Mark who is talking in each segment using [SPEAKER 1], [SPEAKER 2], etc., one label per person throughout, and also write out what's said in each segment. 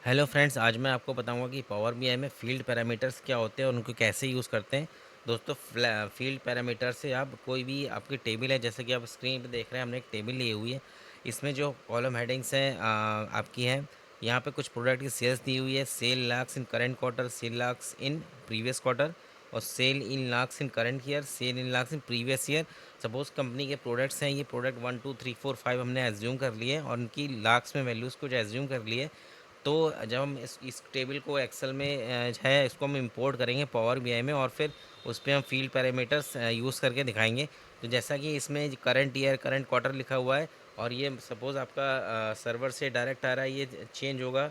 [SPEAKER 1] Hello friends, आज मैं आपको बताऊंगा कि पावर बीआई में फील्ड पैरामीटर्स क्या होते हैं और उनको कैसे यूज़ करते हैं। दोस्तों, फील्ड पैरामीटर से आप कोई भी आपकी टेबल है, जैसे कि आप स्क्रीन पे देख रहे हैं, हमने एक टेबल ली हुई है। इसमें जो कॉलम हेडिंग्स हैं आपकी हैं, यहाँ पे कुछ प्रोडक्ट की सेल्स दी हुई है। Sale lakhs in current quarter, sale lakhs in previous quarter, और sale in lakhs in current year, sale in lakhs in previous year. Suppose company के प्रोडक्ट्स हैं, ये प्रोडक्ट 1 2 3 4 5 हमने एज्यूम कर लिए और उनकी लाख्स में वैल्यूज़ कुछ एज्यूम कर लिए। तो जब हम इस टेबल को एक्सेल में है, इसको हम इंपोर्ट करेंगे पावर बीआई में, और फिर उस पे हम फील्ड पैरामीटर्स यूज़ करके दिखाएंगे। तो जैसा कि इसमें करंट ईयर करंट क्वार्टर लिखा हुआ है, और ये सपोज़ आपका सर्वर से डायरेक्ट आ रहा है, ये चेंज होगा।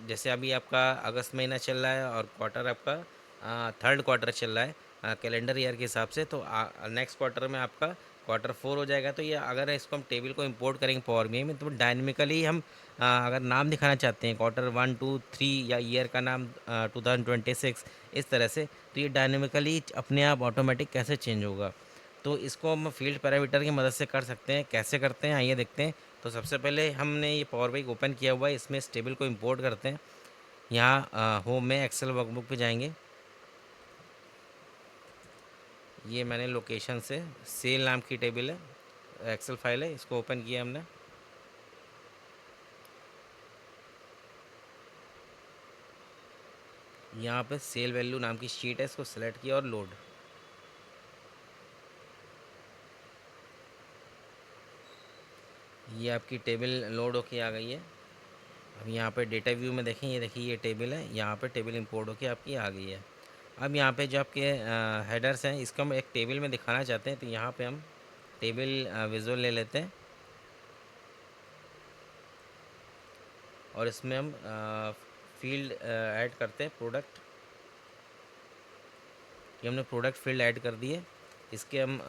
[SPEAKER 1] जैसे अभी आपका अगस्त महीना चल रहा है और क्वार्टर आपका थर्ड क्वार्टर चल रहा है कैलेंडर ईयर के हिसाब से, तो नेक्स्ट क्वार्टर में आपका क्वार्टर फोर हो जाएगा। तो ये अगर इसको हम टेबल को इंपोर्ट करेंगे पावर बीआई में, तो डायनेमिकली हम अगर नाम दिखाना चाहते हैं क्वार्टर 1 2 3 या ईयर का नाम 2026, इस तरह से, तो ये डायनेमिकली अपने आप ऑटोमेटिक कैसे चेंज होगा। तो इसको हम फील्ड पैरामीटर की मदद से कर सकते हैं। कैसे करते हैं आइए देखते हैं। तो सबसे पहले हमने ये पावर बीआई ओपन किया हुआ है, इसमें इस टेबल को इंपोर्ट करते हैं। यहाँ होम में एक्सेल वर्कबुक पे जाएंगे। ये मैंने लोकेशन से सेल नाम की टेबल है, एक्सेल फाइल है, इसको ओपन किया हमने। यहाँ पे सेल वैल्यू नाम की शीट है, इसको सेलेक्ट किया और लोड। ये आपकी टेबल लोड होके आ गई है। अब यहाँ पे डेटा व्यू में देखें, ये देखिए ये टेबल है, यहाँ पे टेबल इंपोर्ट होके आपकी आ गई है। अब यहाँ पे जो आपके हेडर्स हैं, इसको हम एक टेबल में दिखाना चाहते हैं, तो यहाँ पे हम टेबल विजुअल ले लेते हैं और इसमें हम फील्ड ऐड करते हैं प्रोडक्ट। ये हमने प्रोडक्ट फील्ड ऐड कर दिए। इसके हम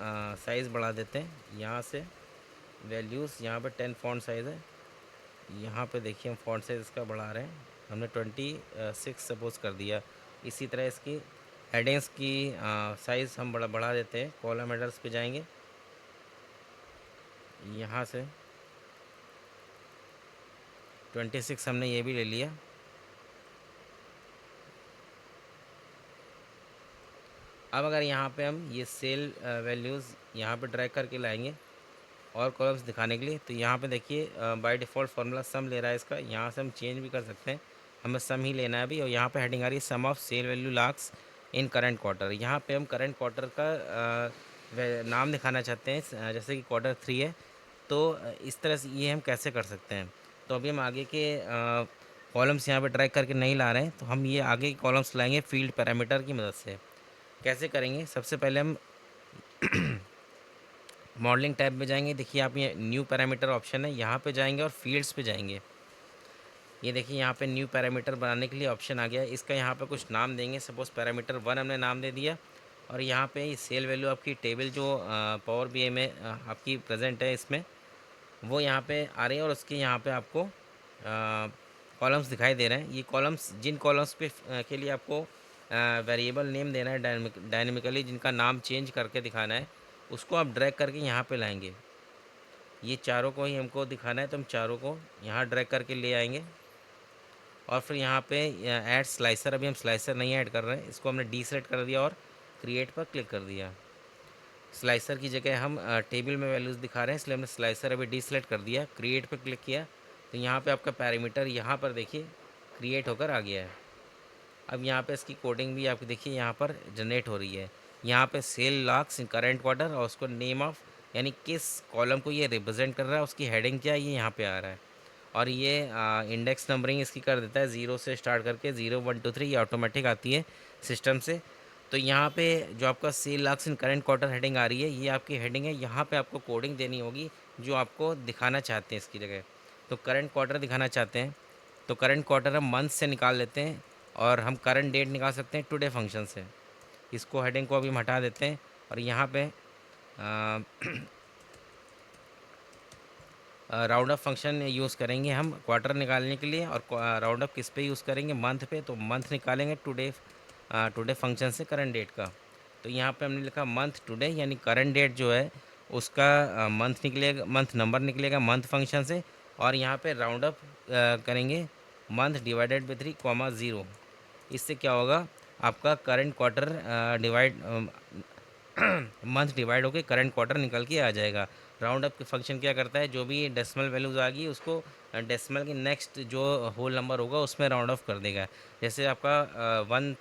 [SPEAKER 1] साइज़ बढ़ा देते हैं, यहाँ से वैल्यूज़, यहाँ पे 10 फॉन्ट साइज़ है। यहाँ पे देखिए हम फॉन्ट साइज़ इसका बढ़ा रहे हैं, हमने 26 सपोज़ कर दिया। इसी तरह इसकी हेडिंग्स की साइज़ हम बढ़ा देते हैं। कॉलम हेडर्स पे जाएंगे, यहाँ से 26 हमने ये भी ले लिया। अब अगर यहाँ पे हम ये सेल वैल्यूज़ यहाँ पे ड्रैग करके लाएंगे और कॉलम्स दिखाने के लिए, तो यहाँ पे देखिए बाय डिफ़ॉल्ट फार्मूला सम ले रहा है इसका। यहाँ से हम चेंज भी कर सकते हैं, हमें सम ही लेना है अभी। और यहाँ पे हेडिंग आ रही है sum of sale value lakhs in current quarter. यहाँ पे हम करंट क्वार्टर का नाम दिखाना चाहते हैं, जैसे कि क्वार्टर 3 है। तो इस तरह से ये हम कैसे कर सकते हैं। तो अभी हम आगे के कॉलम्स यहाँ पे ड्रैग करके नहीं ला रहे हैं, तो हम ये आगे के कॉलम्स लाएंगे फील्ड पैरामीटर की मदद से। कैसे करेंगे, सबसे पहले हम मॉडलिंग टैब में जाएंगे। देखिए आप ये न्यू पैरामीटर ऑप्शन है, यहाँ पे जाएंगे और फील्ड्स पे जाएंगे। ये देखिए यहाँ पे न्यू पैरामीटर बनाने के लिए ऑप्शन आ गया है। इसका यहाँ पे कुछ नाम देंगे, सपोज़ पैरामीटर 1 हमने नाम दे दिया। और यहाँ पे ये सेल वैल्यू आपकी टेबल जो पावर बीआई में आपकी प्रेजेंट है, इसमें वो यहाँ पे आ रही है, और उसके यहाँ पे आपको कॉलम्स दिखाई दे रहे हैं। ये कॉलम्स, जिन कॉलम्स पे के लिए आपको वेरिएबल नेम देना है डायनेमिकली, जिनका नाम चेंज करके दिखाना है, उसको आप ड्रैग करके यहाँ पे लाएंगे। ये चारों को ही हमको दिखाना है, तो हम चारों को यहाँ ड्रैग करके ले आएंगे। और फिर यहाँ पे ऐड स्लाइसर, अभी हम स्लाइसर नहीं ऐड कर रहे हैं, इसको हमने डी सेलेक्ट कर दिया और क्रिएट पर क्लिक कर दिया। स्लाइसर की जगह हम टेबल में वैल्यूज़ दिखा रहे हैं, इसलिए हमने स्लाइसर अभी डी सेलेक्ट कर दिया, क्रिएट पर क्लिक किया। तो यहाँ पे आपका पैरामीटर यहाँ पर देखिए क्रिएट होकर आ गया है। अब यहाँ पे इसकी कोडिंग भी आपको देखिए यहाँ पर जनरेट हो रही है। यहाँ पे सेल लाख्स इन करेंट क्वार्टर, और उसको नेम ऑफ, यानी किस कॉलम को ये रिप्रेजेंट कर रहा है, उसकी हेडिंग क्या है, ये यहाँ पे आ रहा है। और ये इंडेक्स नंबरिंग इसकी कर देता है, 0 से स्टार्ट करके 0 1 2 3, ये ऑटोमेटिक आती है सिस्टम से। तो यहाँ पे जो आपका सेल लाख्स इन करेंट क्वार्टर हेडिंग आ रही है, ये आपकी हेडिंग है। यहाँ पे आपको कोडिंग देनी होगी जो आपको दिखाना चाहते हैं इसकी जगह। तो करंट क्वार्टर दिखाना चाहते हैं, तो करंट क्वार्टर हम मंथ से निकाल लेते हैं, और हम करंट डेट निकाल सकते हैं टुडे फंक्शन से। इसको हेडिंग को अभी हम हटा देते हैं, और यहाँ पे राउंड अप फंक्शन यूज़ करेंगे हम क्वार्टर निकालने के लिए। और राउंड अप किस पे यूज़ करेंगे, मंथ पे, तो मंथ निकालेंगे टुडे फंक्शन से करंट डेट का। तो यहाँ पे हमने लिखा मंथ टुडे, यानी करंट डेट जो है उसका मंथ निकलेगा, मंथ नंबर निकलेगा मंथ फंक्शन से। और यहाँ पे राउंड अप करेंगे मंथ डिवाइडेड बाई 3, 0। इससे क्या होगा, आपका current quarter divide month divide होकर करंट क्वार्टर निकल के आ जाएगा। राउंड अप के फंक्शन क्या करता है, जो भी डेसिमल वैल्यूज आ गई उसको डेसिमल के नेक्स्ट जो होल नंबर होगा उसमें राउंड ऑफ कर देगा। जैसे आपका वन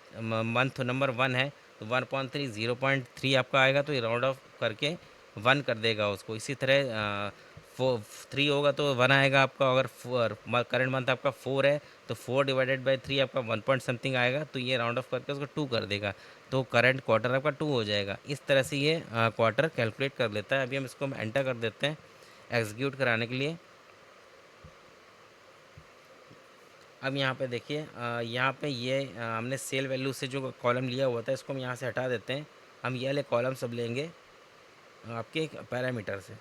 [SPEAKER 1] मंथ नंबर 1 है तो 1.3 0.3 आपका आएगा, तो ये राउंड ऑफ करके 1 कर देगा उसको। इसी तरह 3 होगा तो 1 आएगा आपका। अगर करंट मंथ आपका 4 है तो 4 डिवाइडेड बाई 3 आपका 1 पॉइंट समथिंग आएगा, तो ये राउंड ऑफ करके उसको 2 कर देगा, तो करंट क्वार्टर आपका 2 हो जाएगा। इस तरह से ये क्वार्टर कैलकुलेट कर लेता है। अभी हम इसको एंटर कर देते हैं एग्जीक्यूट कराने के लिए। अब यहाँ पे देखिए, यहाँ पे ये हमने सेल वैल्यू से जो कॉलम लिया हुआ था इसको हम यहाँ से हटा देते हैं। हम ये वाले कॉलम सब लेंगे आपके एक पैरामीटर से,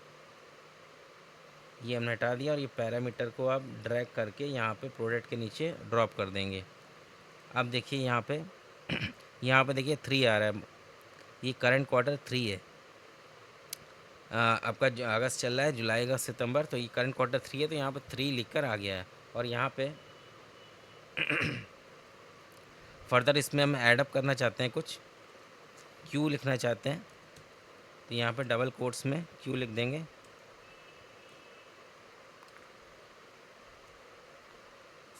[SPEAKER 1] ये हमने हटा दिया, और ये पैरामीटर को आप ड्रैग करके यहाँ पे प्रोडक्ट के नीचे ड्रॉप कर देंगे। अब देखिए यहाँ पे यहाँ पे देखिए 3 आ रहा है, ये करंट क्वार्टर 3 है। आपका जो अगस्त चल रहा है, जुलाई अगस्त सितंबर, तो ये करंट क्वार्टर 3 है, तो यहाँ पे 3 लिख कर आ गया है। और यहाँ पे फर्दर इसमें हम ऐड अप करना चाहते हैं, कुछ क्यू लिखना चाहते हैं, तो यहाँ पे डबल कोट्स में क्यू लिख देंगे।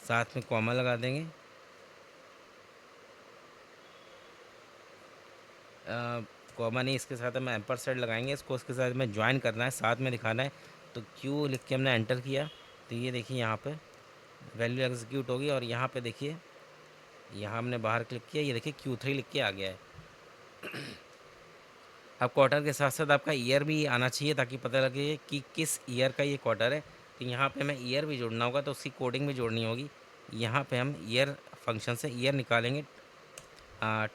[SPEAKER 1] साथ में कॉमा लगा देंगे। कॉमा नहीं, इसके साथ हमें एम्परसेंड लगाएंगे, इसको उसके साथ में ज्वाइन करना है, साथ में दिखाना है। तो क्यू लिख के हमने एंटर किया, तो ये देखिए यहाँ पे वैल्यू एग्जीक्यूट होगी। और यहाँ पे देखिए, यहाँ हमने बाहर क्लिक किया, ये देखिए Q3 लिख के आ गया है। अब क्वार्टर के साथ साथ आपका ईयर भी आना चाहिए, ताकि पता लगे कि किस ईयर का ये क्वार्टर है। तो यहाँ पे हमें ईयर भी जोड़ना होगा, तो उसकी कोडिंग भी जोड़नी होगी। यहाँ पे हम ईयर फंक्शन से ईयर निकालेंगे,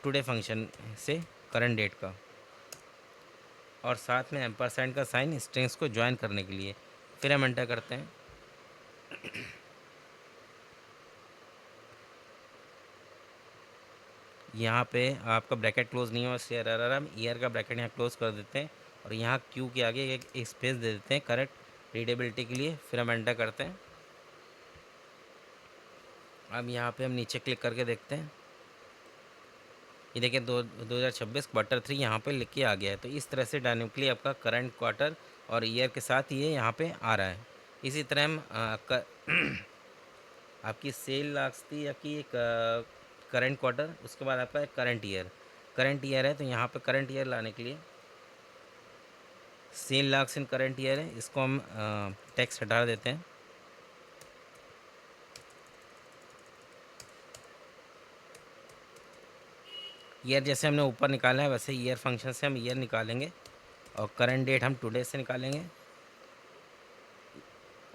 [SPEAKER 1] टुडे फंक्शन से करंट डेट का, और साथ में एम्परसेंड का साइन स्ट्रिंग्स को ज्वाइन करने के लिए। फिर हम एंटर करते हैं। यहाँ पे आपका ब्रैकेट क्लोज नहीं हो, इसलिए एरर हम ईयर का ब्रैकेट यहाँ क्लोज कर देते हैं, और यहाँ क्यू के आगे एक स्पेस दे देते हैं करेक्ट रीडेबिलिटी के लिए। फिर हम एंटर करते हैं। अब यहाँ पे हम नीचे क्लिक करके देखते हैं, ये देखिए 2026 क्वार्टर 3 यहाँ पे लिख के आ गया है। तो इस तरह से डायनेमिकली आपका करंट क्वार्टर और ईयर के साथ ये यहाँ पे आ रहा है। इसी तरह हम आपकी सेल लास्ट थी आपकी एक करंट क्वार्टर, उसके बाद आपका करंट ईयर है, तो यहाँ पे करंट ईयर लाने के लिए सेल लाक्स इन करंट ईयर है, इसको हम टेक्स्ट हटा देते हैं। ईयर जैसे हमने ऊपर निकाला है वैसे ईयर फंक्शन से हम ईयर निकालेंगे, और करंट डेट हम टुडे से निकालेंगे।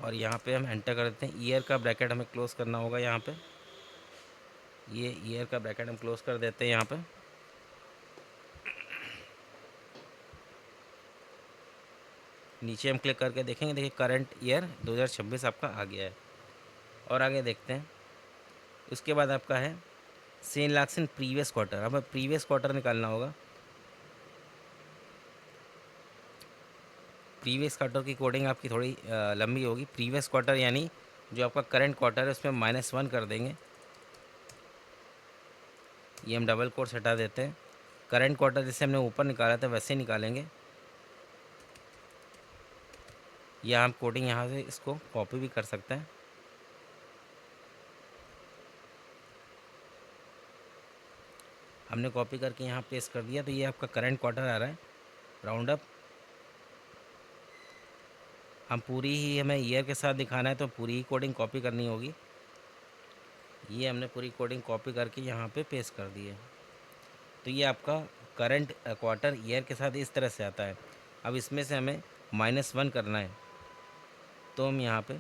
[SPEAKER 1] और यहाँ पे हम एंटर कर देते हैं। ईयर का ब्रैकेट हमें क्लोज़ करना होगा, यहाँ पे ये ईयर का ब्रैकेट हम क्लोज़ कर देते हैं। यहाँ पे नीचे हम क्लिक करके देखेंगे, देखिए करंट ईयर 2026 आपका आ गया है। और आगे देखते हैं, उसके बाद आपका है sale lakhs in previous quarter. हमें प्रीवियस क्वार्टर निकालना होगा। प्रीवियस क्वार्टर की कोडिंग आपकी थोड़ी लंबी होगी। प्रीवियस क्वार्टर यानी जो आपका करंट क्वार्टर है उसमें -1 कर देंगे, ये हम डबल कोट्स हटा देते हैं। करंट क्वार्टर जैसे हमने ऊपर निकाला था वैसे ही निकालेंगे, या हम कोडिंग यहाँ से इसको कॉपी भी कर सकते हैं। हमने कॉपी करके यहाँ पेस्ट कर दिया, तो ये आपका करंट क्वार्टर आ रहा है राउंड अप। हम पूरी ही हमें ईयर के साथ दिखाना है, तो पूरी ही कोडिंग कॉपी करनी होगी। ये हमने पूरी कोडिंग कॉपी करके यहाँ पे पेस्ट कर दी है। तो ये आपका करंट क्वार्टर ईयर के साथ इस तरह से आता है। अब इसमें से हमें -1 करना है, तो हम यहाँ पे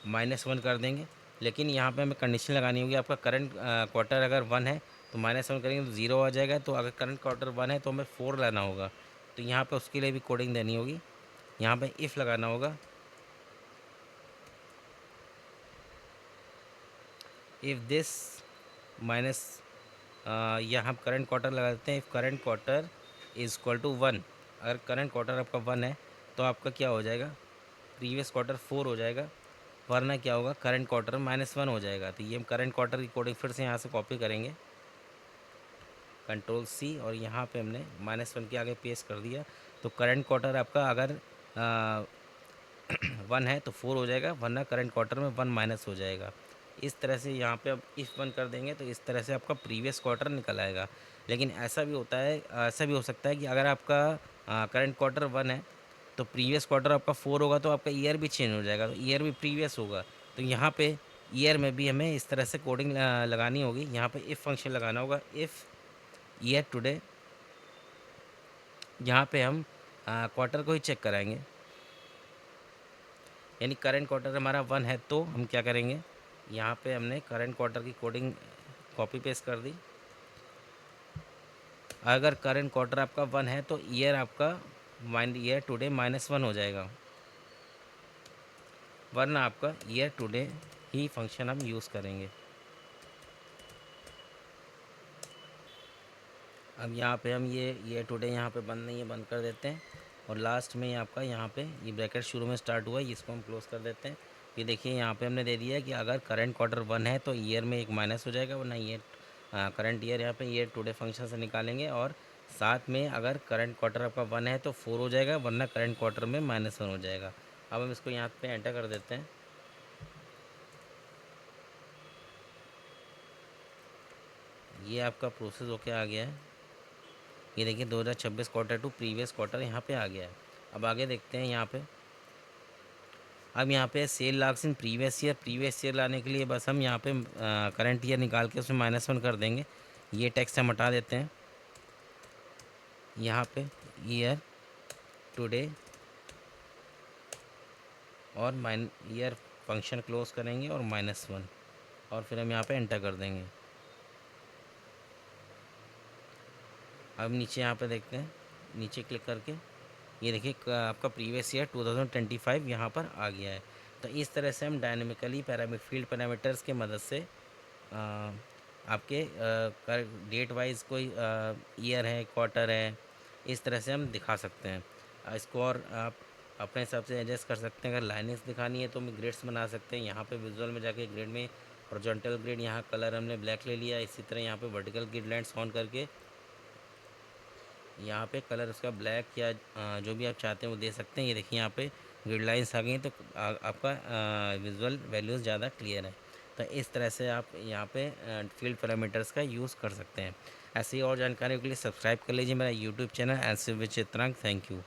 [SPEAKER 1] -1 कर देंगे। लेकिन यहाँ पे हमें कंडीशन लगानी होगी, आपका करंट क्वार्टर अगर 1 है तो -1 करेंगे तो 0 आ जाएगा। तो अगर करंट क्वार्टर 1 है तो हमें 4 लाना होगा, तो यहाँ पे उसके लिए भी कोडिंग देनी होगी। यहाँ पे इफ़ लगाना होगा, इफ़ दिस माइनस यहाँ हम करंट क्वार्टर लगा देते हैं। If current quarter is equal to 1, अगर करंट क्वार्टर आपका 1 है तो आपका क्या हो जाएगा, प्रीवियस क्वार्टर 4 हो जाएगा, वरना क्या होगा करंट क्वार्टर -1 हो जाएगा। तो ये हम करंट क्वार्टर की कोडिंग फिर से यहाँ से कॉपी करेंगे, कंट्रोल सी, और यहाँ पे हमने -1 के आगे पेस्ट कर दिया। तो करंट क्वार्टर आपका अगर 1 है तो 4 हो जाएगा, वरना करंट क्वार्टर में 1 माइनस हो जाएगा। इस तरह से यहाँ पे अब इफ़ 1 कर देंगे तो इस तरह से आपका प्रीवियस क्वार्टर निकल आएगा। लेकिन ऐसा भी होता है, ऐसा भी हो सकता है कि अगर आपका करंट क्वार्टर 1 है तो प्रीवियस क्वार्टर आपका 4 होगा, तो आपका ईयर भी चेंज हो जाएगा, तो ईयर भी प्रीवियस होगा। तो यहाँ पे ईयर में भी हमें इस तरह से कोडिंग लगानी होगी। यहाँ पे इफ़ फंक्शन लगाना होगा, इफ़ ईयर टुडे। यहाँ पे हम क्वार्टर को ही चेक कराएंगे, यानी करंट क्वार्टर हमारा 1 है तो हम क्या करेंगे, यहाँ पे हमने करंट क्वार्टर की कोडिंग कॉपी पेस्ट कर दी। अगर करंट क्वार्टर आपका 1 है तो ईयर आपका ईयर टुडे -1 हो जाएगा, वरना आपका ईयर टुडे ही फंक्शन हम यूज़ करेंगे। अब यहाँ पे हम ये ईयर टुडे यहाँ पे बंद नहीं है, बंद कर देते हैं। और लास्ट में आपका यहाँ पे ये ब्रैकेट शुरू में स्टार्ट हुआ है, इसको हम क्लोज़ कर देते हैं। ये देखिए यहाँ पे हमने दे दिया है कि अगर करंट क्वार्टर 1 है तो ईयर में एक माइनस हो जाएगा, वरना ईयर करंट ईयर यहाँ पे ईयर टुडे फंक्शन से निकालेंगे। और साथ में अगर करंट क्वार्टर आपका 1 है तो 4 हो जाएगा, वरना करंट क्वार्टर में -1 हो जाएगा। अब हम इसको यहाँ पे एंटर कर देते हैं। ये आपका प्रोसेस होके आ गया है। ये देखिए 2026 क्वार्टर टू प्रीवियस क्वार्टर यहाँ पे आ गया है। अब आगे देखते हैं यहाँ पे। अब यहाँ पे sale logs in previous year लाने के लिए बस हम यहाँ पे करंट ईयर निकाल के उसमें -1 कर देंगे। ये टेक्स्ट हम हटा देते हैं। यहाँ पे ईयर टुडे और ईयर फंक्शन क्लोज करेंगे और -1, और फिर हम यहाँ पे एंटर कर देंगे। अब नीचे यहाँ पे देखते हैं, नीचे क्लिक करके ये देखिए आपका प्रीवियस ईयर 2025 यहाँ पर आ गया है। तो इस तरह से हम डायनेमिकली फील्ड पैरामीटर्स के मदद से आपके डेट वाइज कोई ईयर है, क्वार्टर है, इस तरह से हम दिखा सकते हैं। इसको और आप अपने हिसाब से एडजस्ट कर सकते हैं। अगर लाइनें दिखानी है तो हम ग्रिड्स बना सकते हैं। यहाँ पे विजुअल में जाके ग्रिड में हॉरिजॉन्टल ग्रिड, यहाँ कलर हमने ब्लैक ले लिया। इसी तरह यहाँ पे वर्टिकल ग्रिड लाइन्स ऑन करके यहाँ पे कलर उसका ब्लैक या जो भी आप चाहते हैं वो दे सकते हैं। ये देखिए यहाँ पे ग्रिड लाइन्स आ गई हैं, तो आपका विजुअल वैल्यूज़ ज़्यादा क्लियर है। तो इस तरह से आप यहाँ पे फील्ड पैरामीटर्स का यूज़ कर सकते हैं। ऐसी और जानकारी के लिए सब्सक्राइब कर लीजिए मेरा YouTube channel NCV Chitrank. Thank you.